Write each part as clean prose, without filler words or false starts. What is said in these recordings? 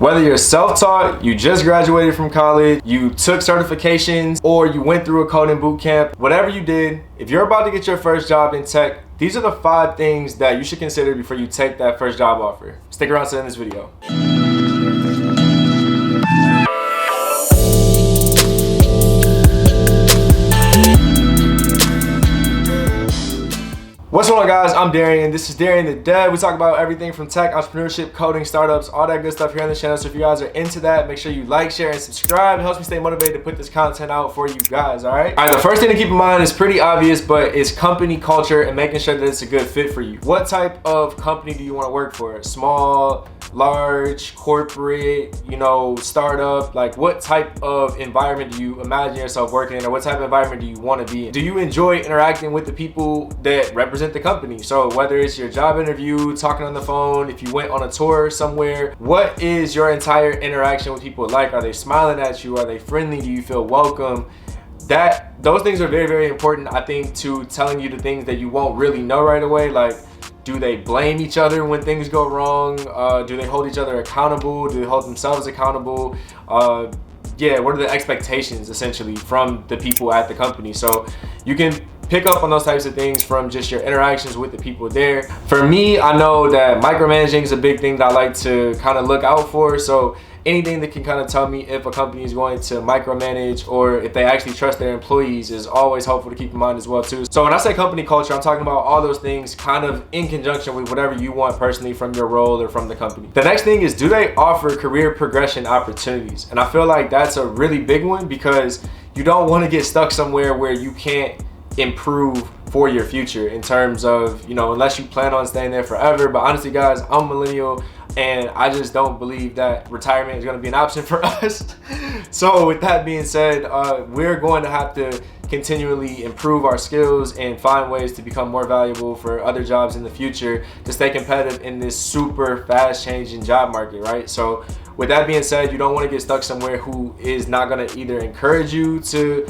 Whether you're self-taught, you just graduated from college, you took certifications, or you went through a coding boot camp, whatever you did, if you're about to get your first job in tech, these are the 5 things that you should consider before you take that first job offer. Stick around to the end of this video. What's going on, guys? I'm Darian. This is Darian the Dev. We talk about everything from tech, entrepreneurship, coding, startups, all that good stuff here on the channel. So if you guys are into that, make sure you like, share, and subscribe. It helps me stay motivated to put this content out for you guys, all right? All right, the first thing to keep in mind is pretty obvious, but it's company culture and making sure that it's a good fit for you. What type of company do you want to work for? Small, large, corporate, startup? Like, what type of environment do you imagine yourself working in, or what type of environment do you want to be in? Do you enjoy interacting with the people that represent the company? So whether it's your job interview, talking on the phone, if you went on a tour somewhere, what is your entire interaction with people like? Are they smiling at you? Are they friendly? Do you feel welcome? Those things are very, very important, I think, to telling you the things that you won't really know right away. Like, do they blame each other when things go wrong? Do they hold each other accountable? Do they hold themselves accountable? Yeah, what are the expectations essentially from the people at the company? So you can pick up on those types of things from just your interactions with the people there. For me, I know that micromanaging is a big thing that I like to kind of look out for. So anything that can kind of tell me if a company is going to micromanage or if they actually trust their employees is always helpful to keep in mind as well too. So when I say company culture, I'm talking about all those things kind of in conjunction with whatever you want personally from your role or from the company. The next thing is, do they offer career progression opportunities? And I feel like that's a really big one, because you don't want to get stuck somewhere where you can't improve for your future in terms of, unless you plan on staying there forever. But honestly, guys, I'm a millennial and I just don't believe that retirement is going to be an option for us. So with that being said, we're going to have to continually improve our skills and find ways to become more valuable for other jobs in the future to stay competitive in this super fast changing job market, right? So with that being said, you don't want to get stuck somewhere who is not going to either encourage you to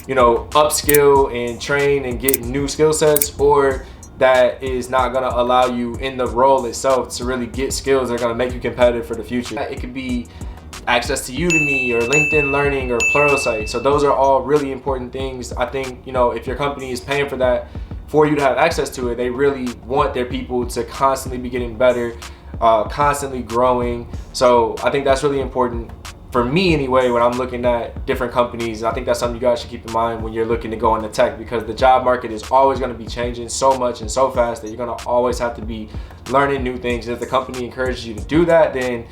upskill and train and get new skill sets, or that is not going to allow you in the role itself to really get skills that are going to make you competitive for the future. It could be access to Udemy or LinkedIn Learning or Pluralsight. So those are all really important things. I think, if your company is paying for that, for you to have access to it, they really want their people to constantly be getting better, constantly growing. So I think that's really important for me anyway, when I'm looking at different companies. I think that's something you guys should keep in mind when you're looking to go into tech, because the job market is always going to be changing so much and so fast that you're going to always have to be learning new things. And if the company encourages you to do that, then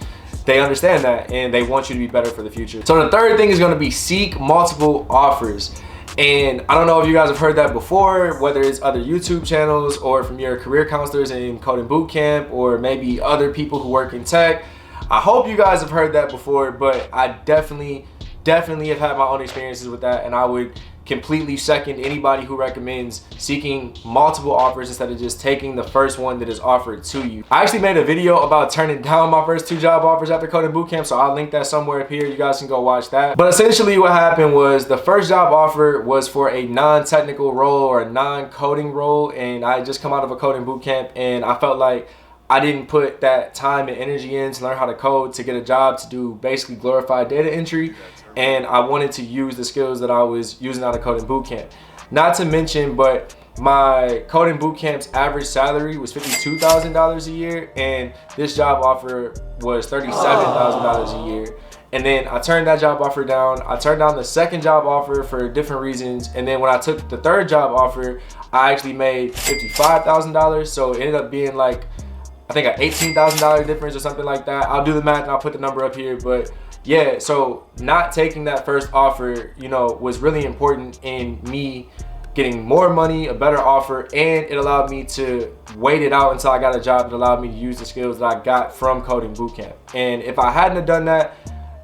they understand that and they want you to be better for the future. So the third thing is going to be seek multiple offers. And I don't know if you guys have heard that before, whether it's other YouTube channels or from your career counselors in coding bootcamp, or maybe other people who work in tech. I hope you guys have heard that before, but I definitely have had my own experiences with that, and I would completely second anybody who recommends seeking multiple offers instead of just taking the first one that is offered to you. I actually made a video about turning down my first 2 job offers after coding bootcamp, so I'll link that somewhere up here. You guys can go watch that. But essentially what happened was, the first job offer was for a non-technical role or a non-coding role, and I had just come out of a coding bootcamp, and I felt like I didn't put that time and energy in to learn how to code to get a job to do basically glorified data entry, and I wanted to use the skills that I was using out of coding bootcamp. Not to mention, but my coding bootcamp's average salary was $52,000 a year, and this job offer was $37,000 a year. And then I turned that job offer down. I turned down the second job offer for different reasons. And then when I took the third job offer, I actually made $55,000. So it ended up being like, I think an $18,000 difference or something like that. I'll do the math and I'll put the number up here. But yeah, so not taking that first offer, was really important in me getting more money, a better offer, and it allowed me to wait it out until I got a job that allowed me to use the skills that I got from coding bootcamp. And if I hadn't have done that,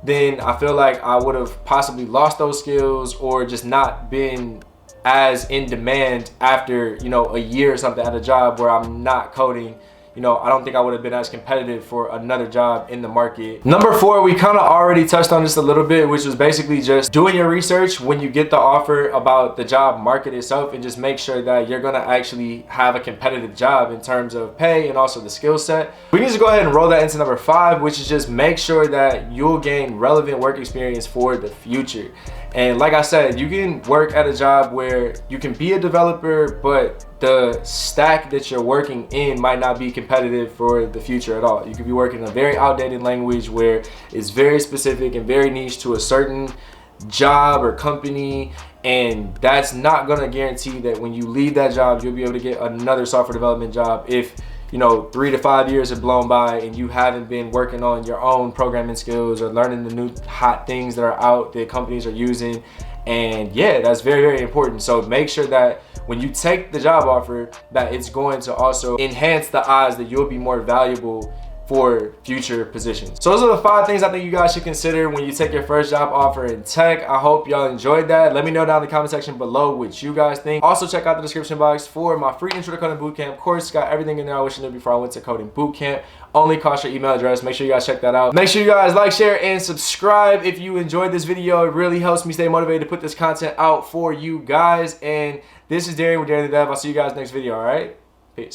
then I feel like I would have possibly lost those skills, or just not been as in demand after, a year or something at a job where I'm not coding, you know, I don't think I would have been as competitive for another job in the market. Number 4, we kind of already touched on this a little bit, which was basically just doing your research when you get the offer about the job market itself, and just make sure that you're gonna actually have a competitive job in terms of pay and also the skill set. We need to go ahead and roll that into number 5, which is just make sure that you'll gain relevant work experience for the future. And like I said, you can work at a job where you can be a developer, but the stack that you're working in might not be competitive for the future at all. You could be working in a very outdated language where it's very specific and very niche to a certain job or company, and that's not going to guarantee that when you leave that job you'll be able to get another software development job if, you know, 3 to 5 years have blown by and you haven't been working on your own programming skills or learning the new hot things that are out that companies are using. And yeah, that's very, very important. So make sure that when you take the job offer, that it's going to also enhance the odds that you'll be more valuable for future positions. So those are the 5 things I think you guys should consider when you take your first job offer in tech. I hope y'all enjoyed that. Let me know down in the comment section below what you guys think. Also check out the description box for my free intro to coding bootcamp course. It's got everything in there I wish I knew before I went to coding bootcamp. Only cost your email address. Make sure you guys check that out. Make sure you guys like, share, and subscribe if you enjoyed this video. It really helps me stay motivated to put this content out for you guys. And this is Darian with Darian the Dev. I'll see you guys next video, all right? Peace.